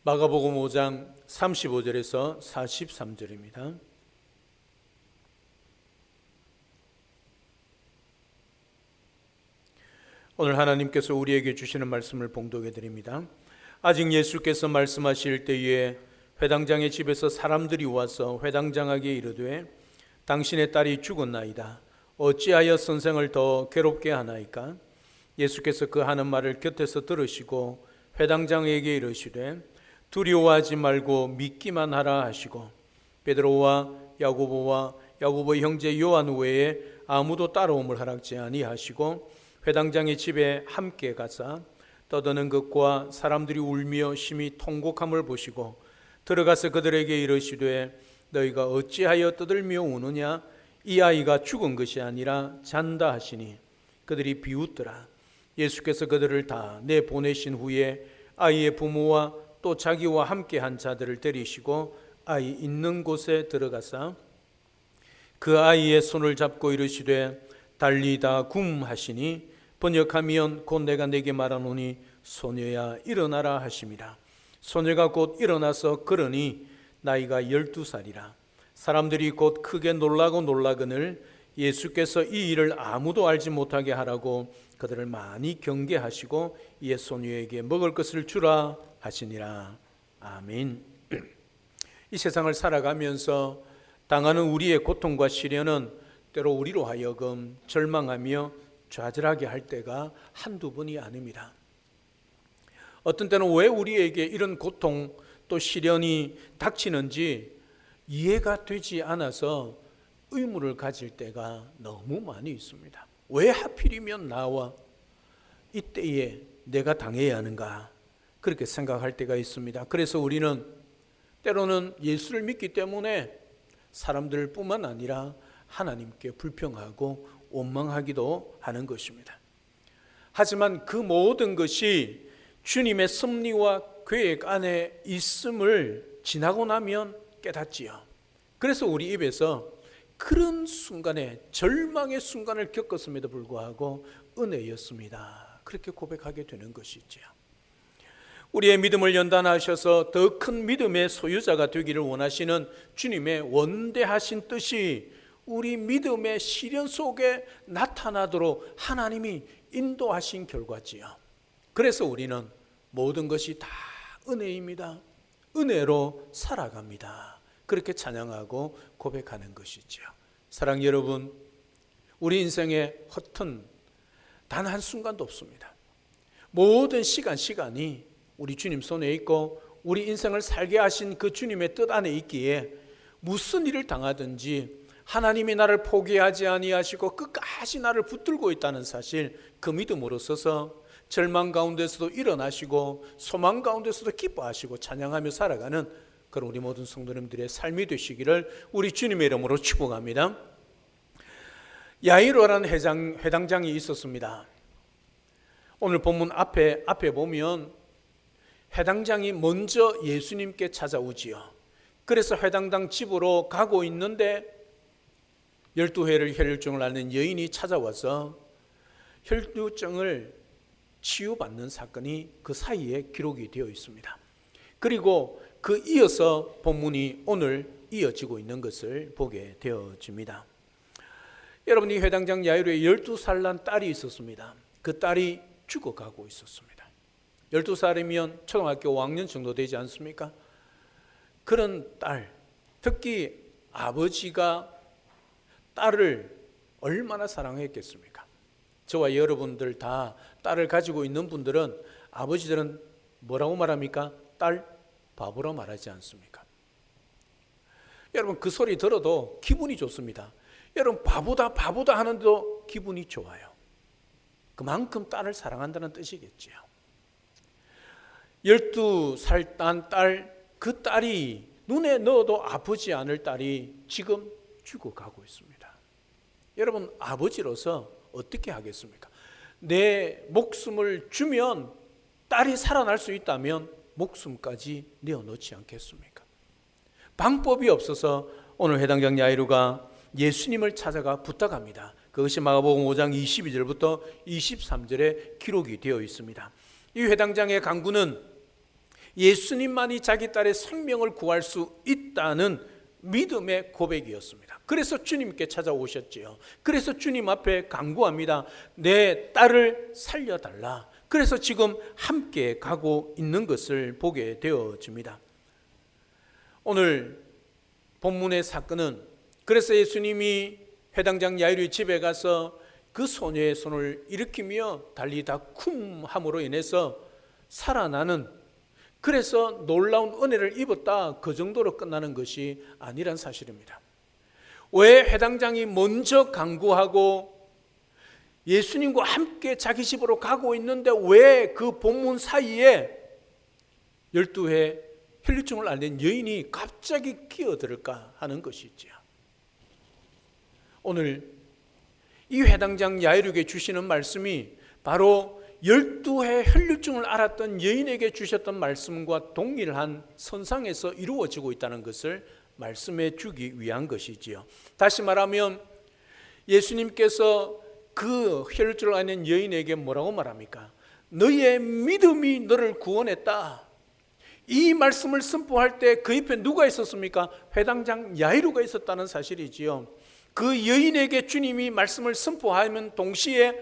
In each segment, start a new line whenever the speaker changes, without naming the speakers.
마가복음 5장 35절에서 43절입니다. 오늘 하나님께서 우리에게 주시는 말씀을 봉독해 드립니다. 아직 예수께서 말씀하실 때에 회당장의 집에서 사람들이 와서 회당장에게 이르되 당신의 딸이 죽었나이다. 어찌하여 선생을 더 괴롭게 하나이까? 예수께서 그 하는 말을 곁에서 들으시고 회당장에게 이르시되 두려워하지 말고 믿기만 하라 하시고 베드로와 야고보와 야고보의 형제 요한 외에 아무도 따라옴을 허락지 아니하시고 회당장의 집에 함께 가사 떠드는 것과 사람들이 울며 심히 통곡함을 보시고 들어가서 그들에게 이르시되 너희가 어찌하여 떠들며 우느냐? 이 아이가 죽은 것이 아니라 잔다 하시니 그들이 비웃더라. 예수께서 그들을 다 내보내신 후에 아이의 부모와 또 자기와 함께한 자들을 데리시고 아이 있는 곳에 들어가사 그 아이의 손을 잡고 이르시되 달리다 굼 하시니 번역하면 곧 내가 네게 말하노니 소녀야 일어나라 하심이라. 소녀가 곧 일어나서 걸으니 나이가 12살이라. 사람들이 곧 크게 놀라고 놀라거늘 예수께서 이 일을 아무도 알지 못하게 하라고 그들을 많이 경계하시고 이에 소녀에게 먹을 것을 주라 하시니라. 아멘. 이 세상을 살아가면서 당하는 우리의 고통과 시련은 때로 우리로 하여금 절망하며 좌절하게 할 때가 한두 번이 아닙니다. 어떤 때는 왜 우리에게 이런 고통 또 시련이 닥치는지 이해가 되지 않아서 의문을 가질 때가 너무 많이 있습니다. 왜 하필이면 나와 이때에 내가 당해야 하는가 그렇게 생각할 때가 있습니다. 그래서 우리는 때로는 예수를 믿기 때문에 사람들뿐만 아니라 하나님께 불평하고 원망하기도 하는 것입니다. 하지만 그 모든 것이 주님의 섭리와 계획 안에 있음을 지나고 나면 깨닫지요. 그래서 우리 입에서 그런 순간에 절망의 순간을 겪었음에도 불구하고 은혜였습니다. 그렇게 고백하게 되는 것이지요. 우리의 믿음을 연단하셔서 더 큰 믿음의 소유자가 되기를 원하시는 주님의 원대하신 뜻이 우리 믿음의 시련 속에 나타나도록 하나님이 인도하신 결과지요. 그래서 우리는 모든 것이 다 은혜입니다. 은혜로 살아갑니다. 그렇게 찬양하고 고백하는 것이지요. 사랑 여러분, 우리 인생에 허튼 단 한순간도 없습니다. 모든 시간이 우리 주님 손에 있고 우리 인생을 살게 하신 그 주님의 뜻 안에 있기에 무슨 일을 당하든지 하나님이 나를 포기하지 아니하시고 끝까지 나를 붙들고 있다는 사실, 그 믿음으로 서서 절망 가운데서도 일어나시고 소망 가운데서도 기뻐하시고 찬양하며 살아가는 그런 우리 모든 성도님들의 삶이 되시기를 우리 주님의 이름으로 축복합니다. 야이로라는 회당장이 있었습니다. 오늘 본문 앞에 보면 회당장이 먼저 예수님께 찾아오지요. 그래서 회당장 집으로 가고 있는데 12회를 혈류증을 앓는 여인이 찾아와서 혈류증을 치유받는 사건이 그 사이에 기록이 되어 있습니다. 그리고 그 이어서 본문이 오늘 이어지고 있는 것을 보게 되어집니다. 여러분, 이 회당장 야이로에 12살 난 딸이 있었습니다. 그 딸이 죽어가고 있었습니다. 12살이면 초등학교 5학년 정도 되지 않습니까? 그런 딸, 특히 아버지가 딸을 얼마나 사랑했겠습니까? 저와 여러분들 다 딸을 가지고 있는 분들은 아버지들은 뭐라고 말합니까? 딸 바보라 말하지 않습니까? 여러분, 그 소리 들어도 기분이 좋습니다. 여러분, 바보다 하는데도 기분이 좋아요. 그만큼 딸을 사랑한다는 뜻이겠지요. 12살 딴 딸, 그 딸이 눈에 넣어도 아프지 않을 딸이 지금 죽어가고 있습니다. 여러분, 아버지로서 어떻게 하겠습니까? 내 목숨을 주면 딸이 살아날 수 있다면 목숨까지 내어놓지 않겠습니까? 방법이 없어서 오늘 회당장 야이로가 예수님을 찾아가 부탁합니다. 그것이 마가복음 5장 22절부터 23절에 기록이 되어 있습니다. 이 회당장의 간구는 예수님만이 자기 딸의 생명을 구할 수 있다는 믿음의 고백이었습니다. 그래서 주님께 찾아오셨지요. 그래서 주님 앞에 간구합니다. 내 딸을 살려달라. 그래서 지금 함께 가고 있는 것을 보게 되어집니다. 오늘 본문의 사건은 그래서 예수님이 회당장 야이로의 집에 가서 그 소녀의 손을 일으키며 달리다 쿰 함으로 인해서 살아나는, 그래서 놀라운 은혜를 입었다, 그 정도로 끝나는 것이 아니란 사실입니다. 왜 회당장이 먼저 간구하고 예수님과 함께 자기 집으로 가고 있는데 왜 그 본문 사이에 12회 혈류증을 앓는 여인이 갑자기 끼어들을까 하는 것이지요. 오늘 이 회당장 야이로에게 주시는 말씀이 바로 12해 혈류증을 앓았던 여인에게 주셨던 말씀과 동일한 선상에서 이루어지고 있다는 것을 말씀해 주기 위한 것이지요. 다시 말하면 예수님께서 그 혈류증을 앓는 여인에게 뭐라고 말합니까? 너의 믿음이 너를 구원했다. 이 말씀을 선포할 때 그 옆에 누가 있었습니까? 회당장 야이로가 있었다는 사실이지요. 그 여인에게 주님이 말씀을 선포하면 동시에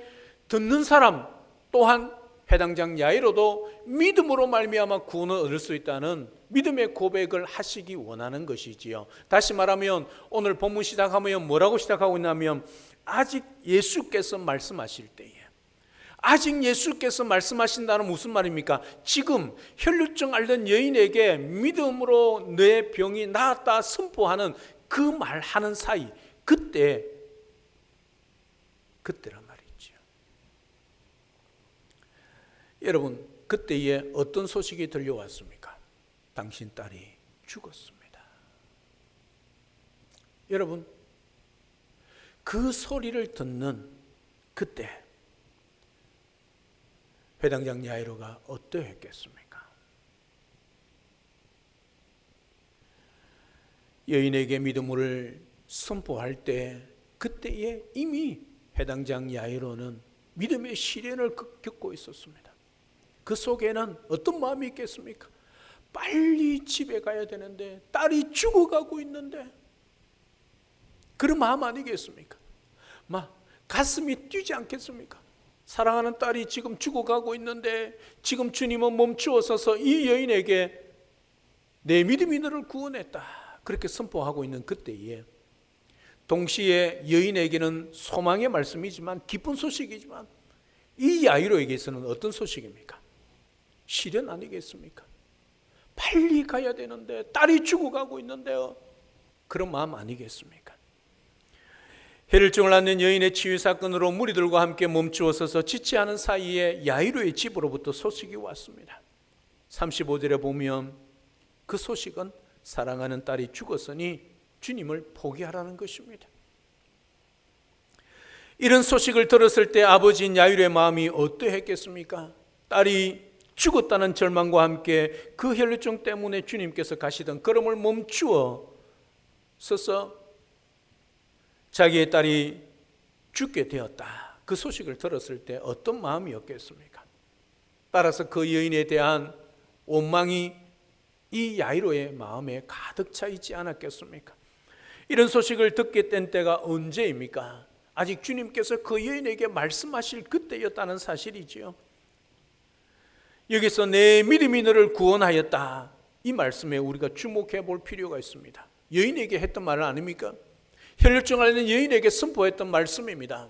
듣는 사람 또한 회당장 야이로도 믿음으로 말미암아 구원을 얻을 수 있다는 믿음의 고백을 하시기 원하는 것이지요. 다시 말하면 오늘 본문 시작하면 뭐라고 시작하고 있냐면 아직 예수께서 말씀하실 때에, 아직 예수께서 말씀하신다는 무슨 말입니까? 지금 혈류증 앓는 여인에게 믿음으로 내 병이 나았다 선포하는 그 말하는 사이, 그때란 말이죠. 여러분, 그때에 어떤 소식이 들려왔습니까? 당신 딸이 죽었습니다. 여러분, 그 소리를 듣는 그때 회당장 야이로가 어떠했겠습니까? 여인에게 믿음을 선포할 때 그때에 이미 회당장 야이로는 믿음의 시련을 겪고 있었습니다. 그 속에는 어떤 마음이 있겠습니까? 빨리 집에 가야 되는데, 딸이 죽어가고 있는데, 그런 마음 아니겠습니까? 막 가슴이 뛰지 않겠습니까? 사랑하는 딸이 지금 죽어가고 있는데 지금 주님은 멈추어서서 이 여인에게 내 믿음이 너를 구원했다 그렇게 선포하고 있는 그때에 동시에 여인에게는 소망의 말씀이지만 기쁜 소식이지만 이 야이로에게서는 어떤 소식입니까? 시련 아니겠습니까? 빨리 가야 되는데 딸이 죽어가고 있는데요. 그런 마음 아니겠습니까? 혈류증을 앓는 여인의 치유 사건으로 무리들과 함께 멈추어 서서 지체하는 사이에 야이로의 집으로부터 소식이 왔습니다. 35절에 보면 그 소식은 사랑하는 딸이 죽었으니 주님을 포기하라는 것입니다. 이런 소식을 들었을 때 아버지인 야이로의 마음이 어떠했겠습니까? 딸이 죽었다는 절망과 함께 그 혈류증 때문에 주님께서 가시던 걸음을 멈추어 서서 자기의 딸이 죽게 되었다, 그 소식을 들었을 때 어떤 마음이었겠습니까? 따라서 그 여인에 대한 원망이 이 야이로의 마음에 가득 차 있지 않았겠습니까? 이런 소식을 듣게 된 때가 언제입니까? 아직 주님께서 그 여인에게 말씀하실 그때였다는 사실이지요. 여기서 내 믿음이 너를 구원하였다, 이 말씀에 우리가 주목해 볼 필요가 있습니다. 여인에게 했던 말은 아닙니까? 혈류증 앓는 여인에게 선포했던 말씀입니다.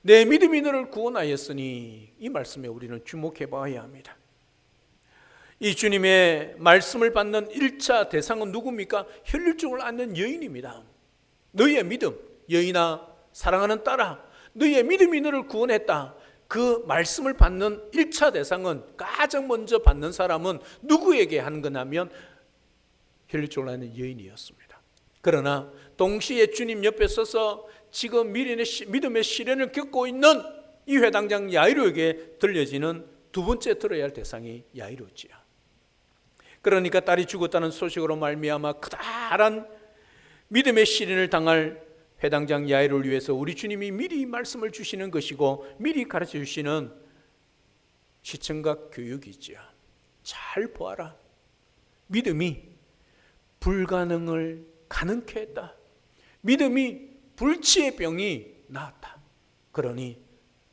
내 믿음이 너를 구원하였으니, 이 말씀에 우리는 주목해 봐야 합니다. 이 주님의 말씀을 받는 1차 대상은 누굽니까? 혈류증을 앓는 여인입니다. 너희의 믿음, 여인아 사랑하는 딸아, 너희의 믿음이 너를 구원했다, 그 말씀을 받는 1차 대상은, 가장 먼저 받는 사람은 누구에게 하는 거냐면 혈류증을 앓는 여인이었습니다. 그러나 동시에 주님 옆에 서서 지금 믿음의 시련을 겪고 있는 이 회당장 야이로에게 들려지는 두 번째 들어야 할 대상이 야이로지요. 그러니까 딸이 죽었다는 소식으로 말미암아 커다란 믿음의 시련을 당할 회당장 야이로를 위해서 우리 주님이 미리 말씀을 주시는 것이고 미리 가르쳐 주시는 시청각 교육이지요. 잘 보아라. 믿음이 불가능을 가능케 했다. 믿음이 불치의 병이 나았다. 그러니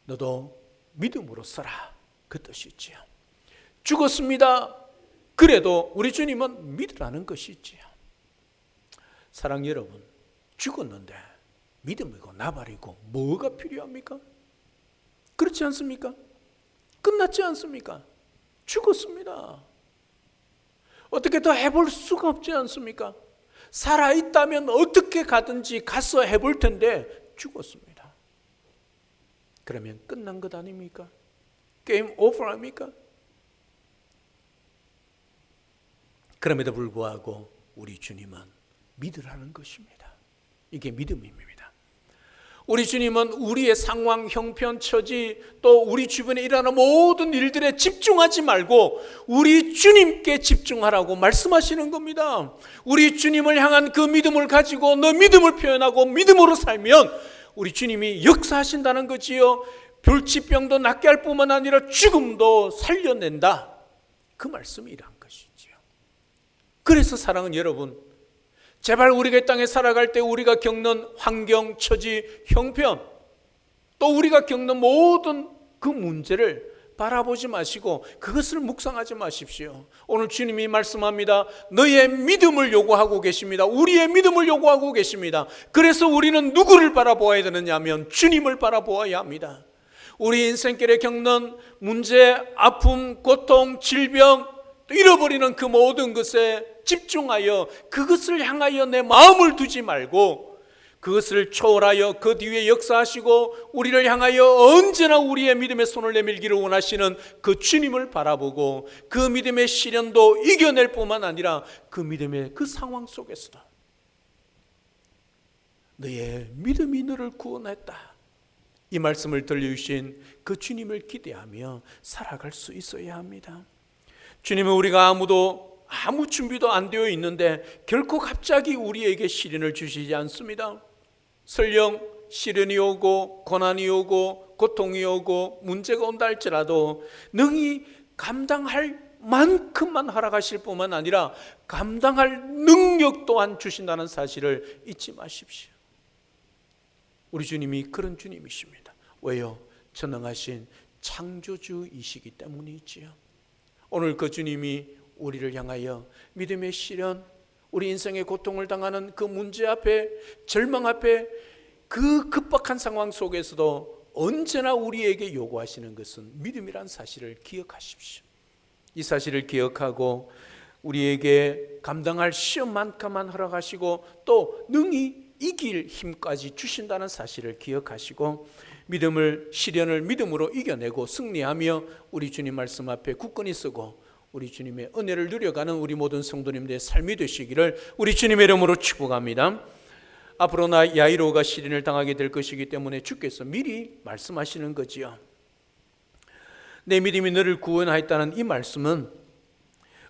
너도 믿음으로 서라. 그 뜻이지요. 죽었습니다. 그래도 우리 주님은 믿으라는 것이지요. 사랑 여러분, 죽었는데 믿음이고 나발이고 뭐가 필요합니까? 그렇지 않습니까? 끝났지 않습니까? 죽었습니다. 어떻게 더 해볼 수가 없지 않습니까? 살아있다면 어떻게 가든지 가서 해볼 텐데 죽었습니다. 그러면 끝난 것 아닙니까? 게임 오버 아닙니까? 그럼에도 불구하고 우리 주님은 믿으라는 것입니다. 이게 믿음입니다. 우리 주님은 우리의 상황, 형편, 처지 또 우리 주변에 일어나는 모든 일들에 집중하지 말고 우리 주님께 집중하라고 말씀하시는 겁니다. 우리 주님을 향한 그 믿음을 가지고 너 믿음을 표현하고 믿음으로 살면 우리 주님이 역사하신다는 거지요. 불치병도 낫게 할 뿐만 아니라 죽음도 살려낸다. 그 말씀이란 것이지요. 그래서 사랑하는 여러분, 제발 우리가 이 땅에 살아갈 때 우리가 겪는 환경, 처지, 형편 또 우리가 겪는 모든 그 문제를 바라보지 마시고 그것을 묵상하지 마십시오. 오늘 주님이 말씀합니다. 너의 믿음을 요구하고 계십니다. 우리의 믿음을 요구하고 계십니다. 그래서 우리는 누구를 바라보아야 되느냐 하면 주님을 바라보아야 합니다. 우리 인생길에 겪는 문제, 아픔, 고통, 질병 또 잃어버리는 그 모든 것에 집중하여 그것을 향하여 내 마음을 두지 말고 그것을 초월하여 그 뒤에 역사하시고 우리를 향하여 언제나 우리의 믿음의 손을 내밀기를 원하시는 그 주님을 바라보고 그 믿음의 시련도 이겨낼 뿐만 아니라 그 믿음의 그 상황 속에서도 너의 믿음이 너를 구원했다. 이 말씀을 들려주신 그 주님을 기대하며 살아갈 수 있어야 합니다. 주님은 우리가 아무 준비도 안 되어 있는데 결코 갑자기 우리에게 시련을 주시지 않습니다. 설령 시련이 오고 고난이 오고 고통이 오고 문제가 온다 할지라도 능히 감당할 만큼만 허락하실 뿐만 아니라 감당할 능력 또한 주신다는 사실을 잊지 마십시오. 우리 주님이 그런 주님이십니다. 왜요? 전능하신 창조주이시기 때문이지요. 오늘 그 주님이 우리를 향하여 믿음의 시련, 우리 인생의 고통을 당하는 그 문제 앞에, 절망 앞에, 그 급박한 상황 속에서도 언제나 우리에게 요구하시는 것은 믿음이란 사실을 기억하십시오. 이 사실을 기억하고 우리에게 감당할 시험만큼만 허락하시고 또 능히 이길 힘까지 주신다는 사실을 기억하시고 시련을 믿음으로 이겨내고 승리하며 우리 주님 말씀 앞에 굳건히 서고 우리 주님의 은혜를 누려가는 우리 모든 성도님들의 삶이 되시기를 우리 주님의 이름으로 축복합니다. 앞으로 나 야이로가 시련을 당하게 될 것이기 때문에 주께서 미리 말씀하시는 거지요. 내 믿음이 너를 구원하였다는 이 말씀은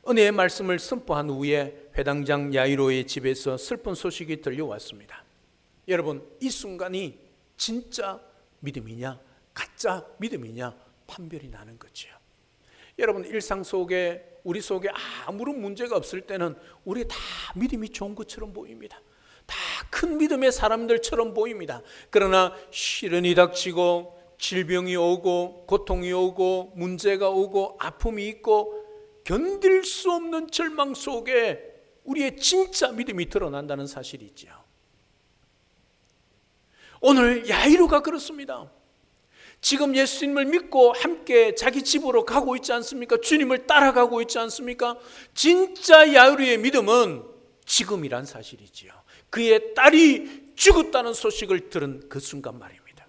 은혜의 말씀을 선포한 후에 회당장 야이로의 집에서 슬픈 소식이 들려왔습니다. 여러분, 이 순간이 진짜 믿음이냐 가짜 믿음이냐 판별이 나는 거지요. 여러분, 일상 속에 우리 속에 아무런 문제가 없을 때는 우리 다 믿음이 좋은 것처럼 보입니다. 다 큰 믿음의 사람들처럼 보입니다. 그러나 시련이 닥치고 질병이 오고 고통이 오고 문제가 오고 아픔이 있고 견딜 수 없는 절망 속에 우리의 진짜 믿음이 드러난다는 사실이죠. 오늘 야이로가 그렇습니다. 지금 예수님을 믿고 함께 자기 집으로 가고 있지 않습니까? 주님을 따라가고 있지 않습니까? 진짜 야이로의 믿음은 지금이란 사실이지요. 그의 딸이 죽었다는 소식을 들은 그 순간 말입니다.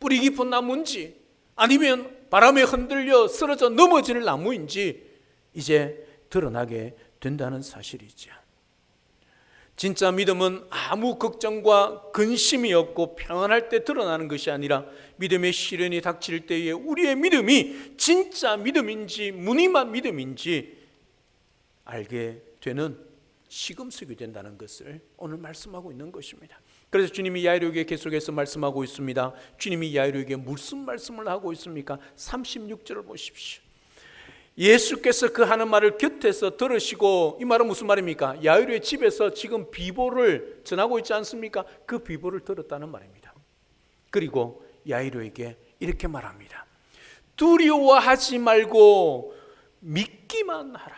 뿌리 깊은 나무인지 아니면 바람에 흔들려 쓰러져 넘어지는 나무인지 이제 드러나게 된다는 사실이죠. 진짜 믿음은 아무 걱정과 근심이 없고 평안할 때 드러나는 것이 아니라 믿음의 시련이 닥칠 때에 우리의 믿음이 진짜 믿음인지 무늬만 믿음인지 알게 되는 시금석이 된다는 것을 오늘 말씀하고 있는 것입니다. 그래서 주님이 야이로에게 계속해서 말씀하고 있습니다. 주님이 야이로에게 무슨 말씀을 하고 있습니까? 36절을 보십시오. 예수께서 그 하는 말을 곁에서 들으시고, 이 말은 무슨 말입니까? 야이로의 집에서 지금 비보를 전하고 있지 않습니까? 그 비보를 들었다는 말입니다. 그리고 야이로에게 이렇게 말합니다. 두려워하지 말고 믿기만 하라.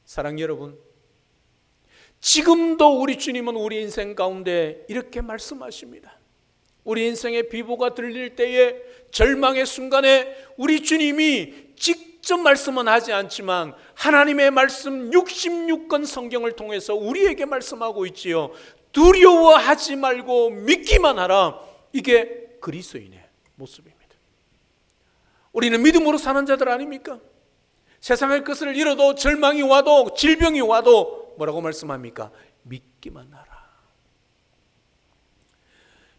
사랑하는 여러분, 지금도 우리 주님은 우리 인생 가운데 이렇게 말씀하십니다. 우리 인생의 비보가 들릴 때에, 절망의 순간에 우리 주님이 직접 말씀은 하지 않지만 하나님의 말씀 66권 성경을 통해서 우리에게 말씀하고 있지요. 두려워하지 말고 믿기만 하라. 이게 그리스도인의 모습입니다. 우리는 믿음으로 사는 자들 아닙니까? 세상의 것을 잃어도, 절망이 와도, 질병이 와도 뭐라고 말씀합니까? 믿기만 하라.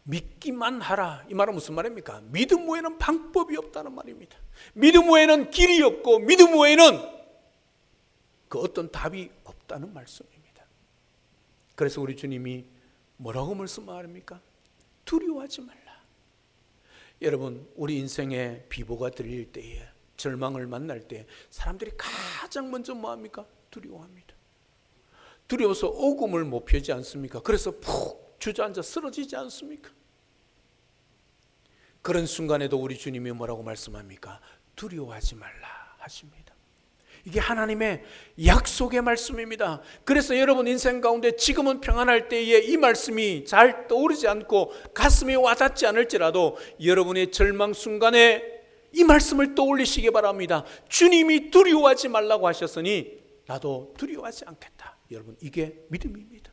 믿기만 하라. 이 말은 무슨 말입니까? 믿음 외에는 방법이 없다는 말입니다. 믿음 외에는 길이 없고, 믿음 외에는 그 어떤 답이 없다는 말씀입니다. 그래서 우리 주님이 뭐라고 말씀하십니까? 두려워하지 말라. 여러분, 우리 인생에 비보가 들릴 때에, 절망을 만날 때 사람들이 가장 먼저 뭐합니까? 두려워합니다. 두려워서 오금을 못 펴지 않습니까? 그래서 푹 주저앉아 쓰러지지 않습니까? 그런 순간에도 우리 주님이 뭐라고 말씀합니까? 두려워하지 말라 하십니다. 이게 하나님의 약속의 말씀입니다. 그래서 여러분 인생 가운데 지금은 평안할 때에 이 말씀이 잘 떠오르지 않고 가슴에 와닿지 않을지라도 여러분의 절망 순간에 이 말씀을 떠올리시기 바랍니다. 주님이 두려워하지 말라고 하셨으니 나도 두려워하지 않겠다. 여러분, 이게 믿음입니다.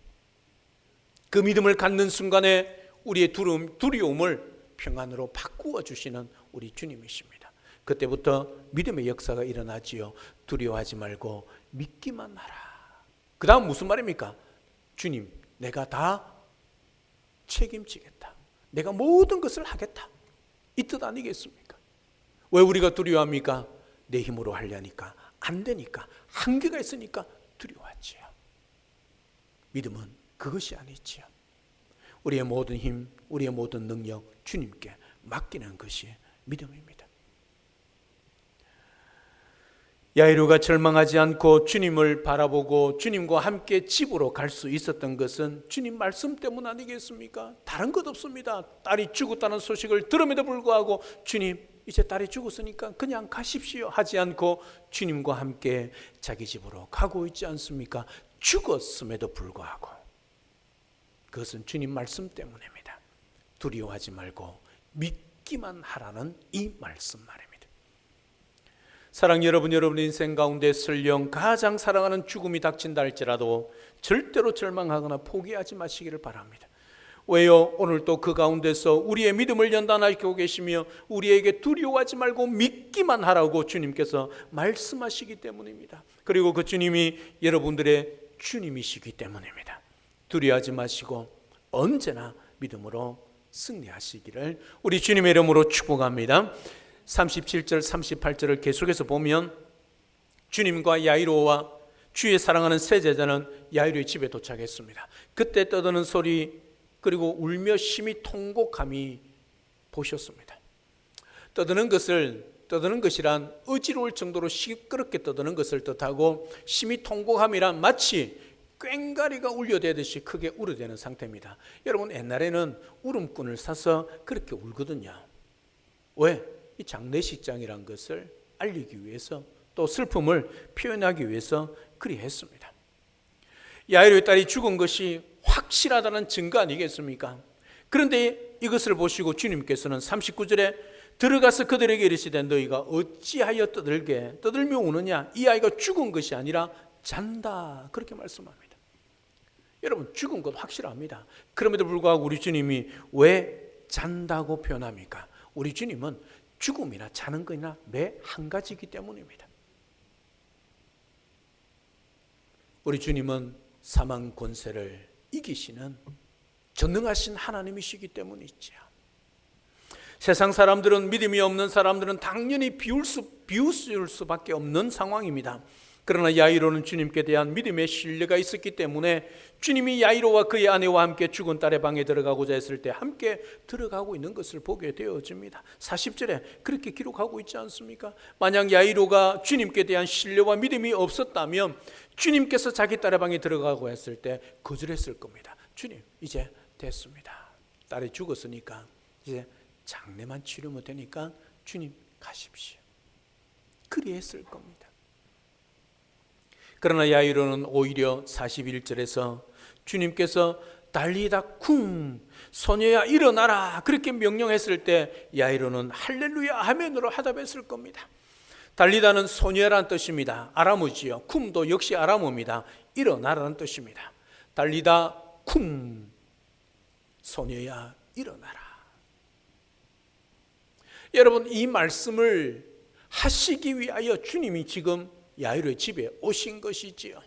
그 믿음을 갖는 순간에 우리의 두려움을 평안으로 바꾸어 주시는 우리 주님이십니다. 그때부터 믿음의 역사가 일어나지요. 두려워하지 말고 믿기만 하라. 그 다음 무슨 말입니까? 주님, 내가 다 책임지겠다. 내가 모든 것을 하겠다. 이 뜻 아니겠습니까? 왜 우리가 두려워합니까? 내 힘으로 하려니까, 안 되니까, 한계가 있으니까 두려워하지요. 믿음은 그것이 아니지요. 우리의 모든 힘, 우리의 모든 능력 주님께 맡기는 것이 믿음입니다. 야이로가 절망하지 않고 주님을 바라보고 주님과 함께 집으로 갈 수 있었던 것은 주님 말씀 때문 아니겠습니까? 다른 것 없습니다. 딸이 죽었다는 소식을 들음에도 불구하고 주님, 이제 딸이 죽었으니까 그냥 가십시오 하지 않고 주님과 함께 자기 집으로 가고 있지 않습니까? 죽었음에도 불구하고. 그것은 주님 말씀 때문입니다. 두려워하지 말고 믿기만 하라는 이 말씀 말입니다. 사랑 여러분, 여러분의 인생 가운데 설령 가장 사랑하는 죽음이 닥친다 할지라도 절대로 절망하거나 포기하지 마시기를 바랍니다. 왜요? 오늘 또 그 가운데서 우리의 믿음을 연단하고 계시며 우리에게 두려워하지 말고 믿기만 하라고 주님께서 말씀하시기 때문입니다. 그리고 그 주님이 여러분들의 주님이시기 때문입니다. 두려워하지 마시고 언제나 믿음으로 승리하시기를 우리 주님의 이름으로 축복합니다. 37절 38절을 계속해서 보면 주님과 야이로와 주의 사랑하는 세 제자는 야이로의 집에 도착했습니다. 그때 떠드는 소리 그리고 울며 심히 통곡함이 보셨습니다. 떠드는 것이란 어지러울 정도로 시끄럽게 떠드는 것을 뜻하고 심히 통곡함이란 마치 꽹과리가 울려대듯이 크게 울어대는 상태입니다. 여러분 옛날에는 울음꾼을 사서 그렇게 울거든요. 왜? 이 장례식장이란 것을 알리기 위해서 또 슬픔을 표현하기 위해서 그리 했습니다. 야이로의 딸이 죽은 것이 확실하다는 증거 아니겠습니까? 그런데 이것을 보시고 주님께서는 39절에 들어가서 그들에게 이르시되 너희가 어찌하여 떠들며 우느냐? 이 아이가 죽은 것이 아니라 잔다. 그렇게 말씀합니다. 여러분 죽은 것 확실합니다. 그럼에도 불구하고 우리 주님이 왜 잔다고 표현합니까? 우리 주님은 죽음이나 자는 것이나 매 한 가지이기 때문입니다. 우리 주님은 사망 권세를 이기시는 전능하신 하나님이시기 때문이죠. 세상 사람들은 믿음이 없는 사람들은 당연히 비웃을 수밖에 없는 상황입니다. 그러나 야이로는 주님께 대한 믿음의 신뢰가 있었기 때문에 주님이 야이로와 그의 아내와 함께 죽은 딸의 방에 들어가고자 했을 때 함께 들어가고 있는 것을 보게 되어집니다. 40절에 그렇게 기록하고 있지 않습니까? 만약 야이로가 주님께 대한 신뢰와 믿음이 없었다면 주님께서 자기 딸의 방에 들어가고 했을 때 거절했을 겁니다. 주님, 이제 됐습니다. 딸이 죽었으니까 이제 장례만 치르면 되니까 주님 가십시오. 그리했을 겁니다. 그러나 야이로는 오히려 41절에서 주님께서 달리다 쿵, 소녀야 일어나라 그렇게 명령했을 때 야이로는 할렐루야 아멘으로 하답했을 겁니다. 달리다는 소녀라는 뜻입니다. 아람어지요. 쿰도 역시 아람어입니다. 일어나라는 뜻입니다. 달리다 쿵, 소녀야 일어나라. 여러분, 이 말씀을 하시기 위하여 주님이 지금 야이로의 집에 오신 것이지요.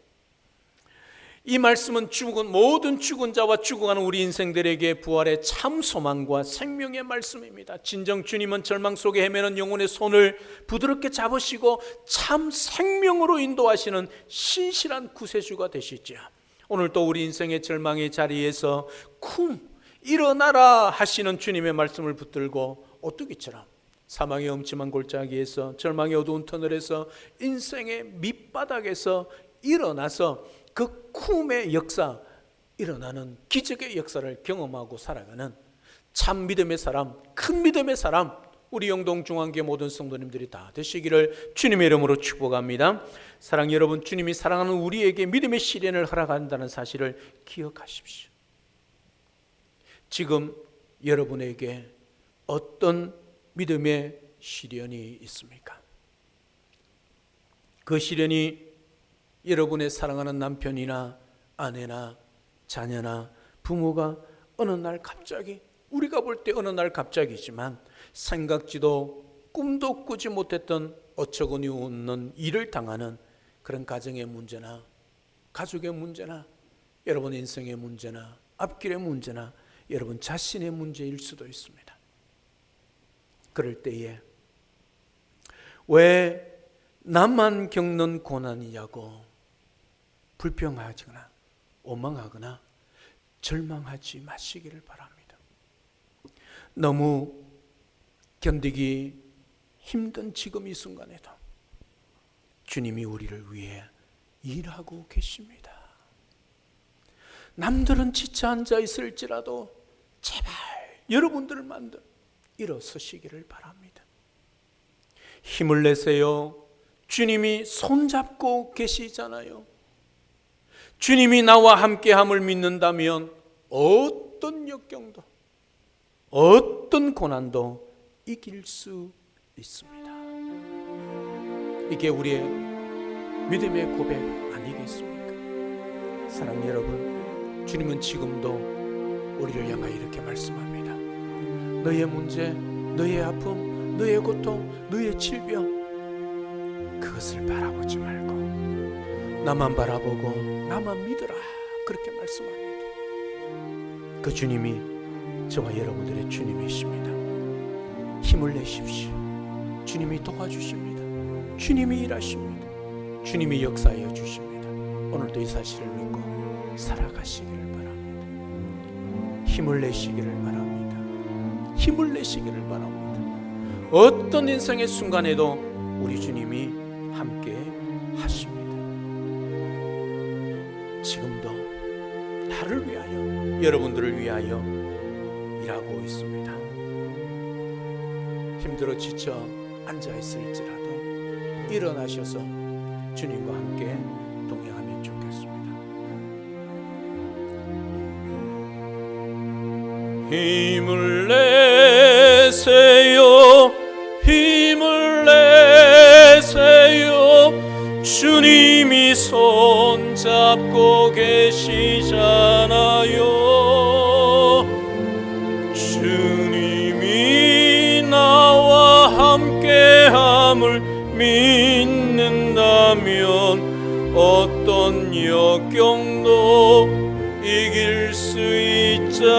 이 말씀은 모든 죽은 자와 죽어가는 우리 인생들에게 부활의 참 소망과 생명의 말씀입니다. 진정 주님은 절망 속에 헤매는 영혼의 손을 부드럽게 잡으시고 참 생명으로 인도하시는 신실한 구세주가 되시죠. 오늘 또 우리 인생의 절망의 자리에서 쿵 일어나라 하시는 주님의 말씀을 붙들고 오뚜기처럼 사망의 엄침한 골짜기에서 절망의 어두운 터널에서 인생의 밑바닥에서 일어나서 그 쿰의 역사, 일어나는 기적의 역사를 경험하고 살아가는 참 믿음의 사람, 큰 믿음의 사람, 우리 영동중앙교회 모든 성도님들이 다 되시기를 주님의 이름으로 축복합니다. 사랑하는 여러분, 주님이 사랑하는 우리에게 믿음의 시련을 허락한다는 사실을 기억하십시오. 지금 여러분에게 어떤 믿음의 시련이 있습니까? 그 시련이 여러분의 사랑하는 남편이나 아내나 자녀나 부모가 어느 날 갑자기, 우리가 볼 때 어느 날 갑자기지만 생각지도 꿈도 꾸지 못했던 어처구니 없는 일을 당하는 그런 가정의 문제나 가족의 문제나 여러분 인생의 문제나 앞길의 문제나 여러분 자신의 문제일 수도 있습니다. 그럴 때에 왜 나만 겪는 고난이냐고 불평하거나 원망하거나 절망하지 마시기를 바랍니다. 너무 견디기 힘든 지금 이 순간에도 주님이 우리를 위해 일하고 계십니다. 남들은 지쳐 앉아 있을지라도 제발 여러분들만 일어서시기를 바랍니다. 힘을 내세요. 주님이 손잡고 계시잖아요. 주님이 나와 함께함을 믿는다면 어떤 역경도 어떤 고난도 이길 수 있습니다. 이게 우리의 믿음의 고백 아니겠습니까? 사랑하는 여러분, 주님은 지금도 우리를 향하여 이렇게 말씀합니다. 너의 문제, 너의 아픔, 너의 고통, 너의 질병 그것을 바라보지 말고 나만 바라보고 나만 믿으라 그렇게 말씀합니다. 그 주님이 저와 여러분들의 주님이십니다. 힘을 내십시오. 주님이 도와주십니다. 주님이 일하십니다. 주님이 역사하여 주십니다. 오늘도 이 사실을 믿고 살아가시기를 바랍니다. 힘을 내시기를 바랍니다. 힘을 내시기를 바랍니다. 어떤 인생의 순간에도 우리 주님이 함께 하십니다. 지금도 나를 위하여, 여러분들을 위하여 일하고 있습니다. 힘들어 지쳐 앉아있을지라도 일어나셔서 주님과 함께 동행하면 좋겠습니다. 힘을 내세요, 힘을 내세요. 주님이 손잡고 계시잖아요. 주님이 나와 함께함을 믿는다면 어떤 역경도 이길 수 있잖아요.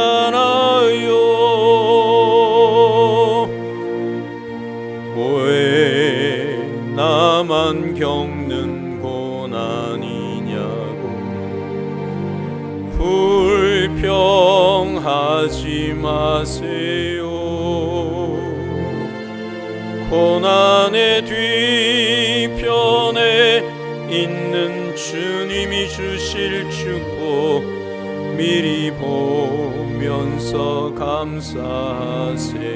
왜 나만 겪는 불평하지 마세요. 고난의 뒤편에 있는 주님이 주실 축복 미리 보면서 감사하세요.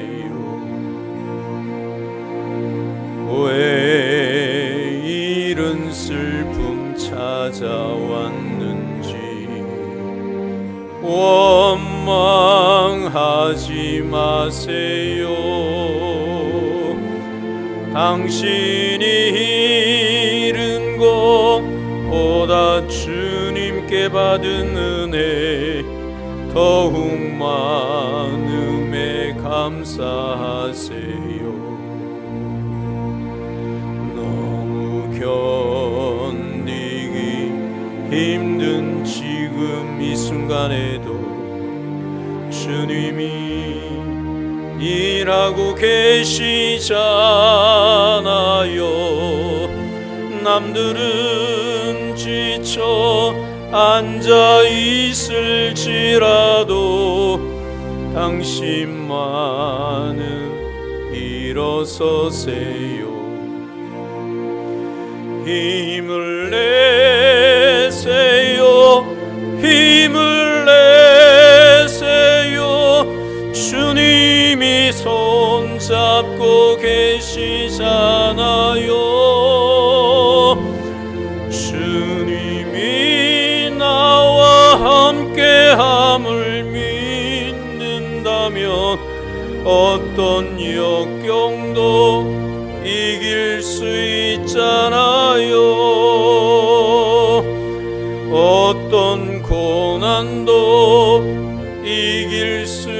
왜 이른 슬픔 찾아왔는지 원망하지 마세요. 당신이 잃은 것보다 주님께 받은 은혜 더욱 많음에 감사하세요. 너무 견디기 힘든 지금 이 순간에도 주님이 일하고 계시잖아요. 남들은 지쳐 앉아 있을지라도 당신만은 일어서세요. 힘을 내세요. 힘을 내세요. 주님이 손잡고 계시잖아요. 주님이 나와 함께함을 믿는다면 어떤 역경도 이길 수 있잖아요. 어떤 고난도 이길 수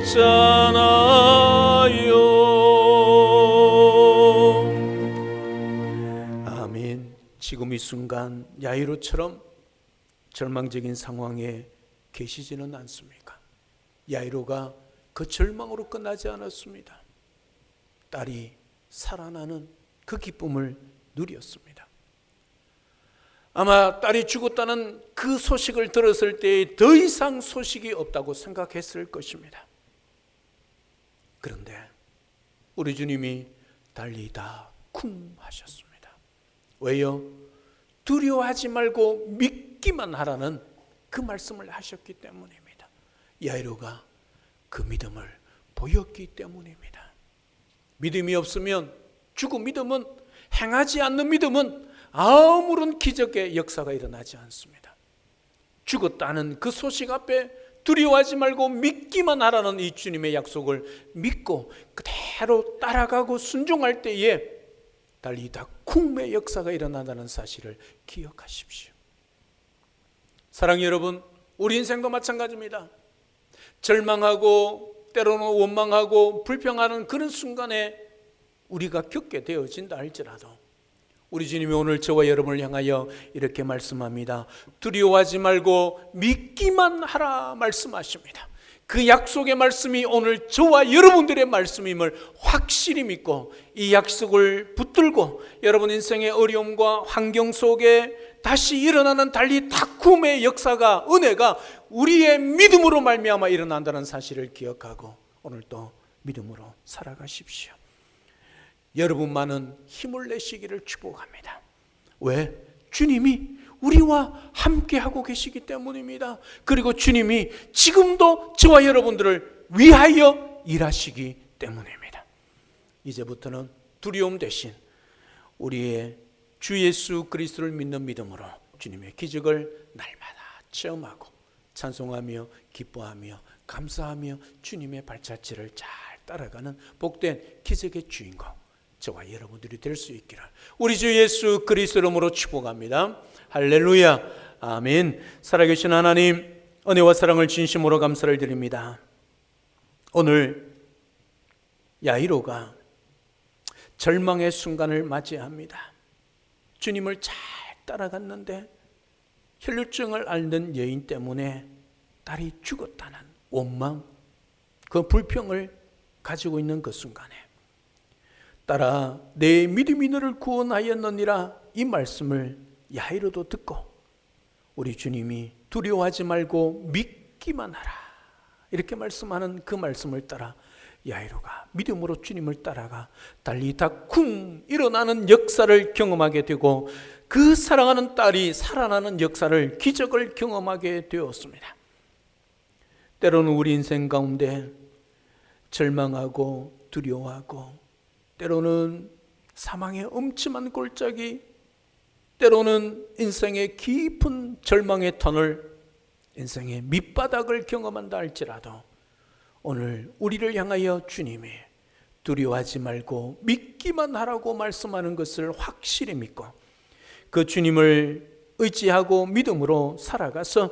있잖아요. 아멘. 지금 이 순간 야이로처럼 절망적인 상황에 계시지는 않습니까? 야이로가 그 절망으로 끝나지 않았습니다. 딸이 살아나는 그 기쁨을 누렸습니다. 아마 딸이 죽었다는 그 소식을 들었을 때 더 이상 소식이 없다고 생각했을 것입니다. 그런데 우리 주님이 달리다 쿵 하셨습니다. 왜요? 두려워하지 말고 믿기만 하라는 그 말씀을 하셨기 때문입니다. 야이로가 그 믿음을 보였기 때문입니다. 믿음이 없으면 죽은 믿음은, 행하지 않는 믿음은 아무런 기적의 역사가 일어나지 않습니다. 죽었다는 그 소식 앞에 두려워하지 말고 믿기만 하라는 이 주님의 약속을 믿고 그대로 따라가고 순종할 때에 달리다 쿵의 역사가 일어난다는 사실을 기억하십시오. 사랑하는 여러분, 우리 인생도 마찬가지입니다. 절망하고 때로는 원망하고 불평하는 그런 순간에 우리가 겪게 되어진다 할지라도 우리 주님이 오늘 저와 여러분을 향하여 이렇게 말씀합니다. 두려워하지 말고 믿기만 하라 말씀하십니다. 그 약속의 말씀이 오늘 저와 여러분들의 말씀임을 확실히 믿고 이 약속을 붙들고 여러분 인생의 어려움과 환경 속에 다시 일어나는 달리 다쿰의 역사가, 은혜가 우리의 믿음으로 말미암아 일어난다는 사실을 기억하고 오늘 또 믿음으로 살아가십시오. 여러분만은 힘을 내시기를 축복합니다. 왜? 주님이 우리와 함께하고 계시기 때문입니다. 그리고 주님이 지금도 저와 여러분들을 위하여 일하시기 때문입니다. 이제부터는 두려움 대신 우리의 주 예수 그리스도를 믿는 믿음으로 주님의 기적을 날마다 체험하고 찬송하며 기뻐하며 감사하며 주님의 발자취를 잘 따라가는 복된 기적의 주인공 저와 여러분들이 될 수 있기를 우리 주 예수 그리스도 이름으로 축복합니다. 할렐루야. 아멘. 살아계신 하나님, 은혜와 사랑을 진심으로 감사를 드립니다. 오늘 야이로가 절망의 순간을 맞이합니다. 주님을 잘 따라갔는데 혈루증을 앓는 여인 때문에 딸이 죽었다는 원망, 그 불평을 가지고 있는 그 순간에 딸아, 내 믿음이 너를 구원하였느니라, 이 말씀을 야이로도 듣고 우리 주님이 두려워하지 말고 믿기만 하라. 이렇게 말씀하는 그 말씀을 따라 야이로가 믿음으로 주님을 따라가 달리다 쿵 일어나는 역사를 경험하게 되고 그 사랑하는 딸이 살아나는 역사를, 기적을 경험하게 되었습니다. 때로는 우리 인생 가운데 절망하고 두려워하고, 때로는 사망의 음침한 골짜기, 때로는 인생의 깊은 절망의 터널, 인생의 밑바닥을 경험한다 할지라도 오늘 우리를 향하여 주님이 두려워하지 말고 믿기만 하라고 말씀하는 것을 확실히 믿고 그 주님을 의지하고 믿음으로 살아가서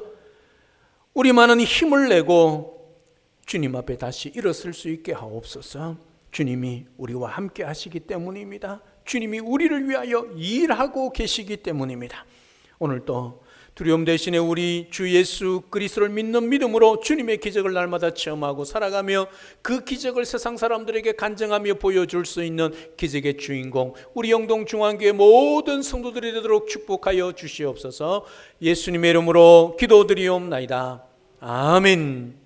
우리만은 힘을 내고 주님 앞에 다시 일어설 수 있게 하옵소서. 주님이 우리와 함께 하시기 때문입니다. 주님이 우리를 위하여 일하고 계시기 때문입니다. 오늘도 두려움 대신에 우리 주 예수 그리스도를 믿는 믿음으로 주님의 기적을 날마다 체험하고 살아가며 그 기적을 세상 사람들에게 간증하며 보여줄 수 있는 기적의 주인공 우리 영동 중앙교회 모든 성도들이 되도록 축복하여 주시옵소서. 예수님의 이름으로 기도드리옵나이다. 아멘.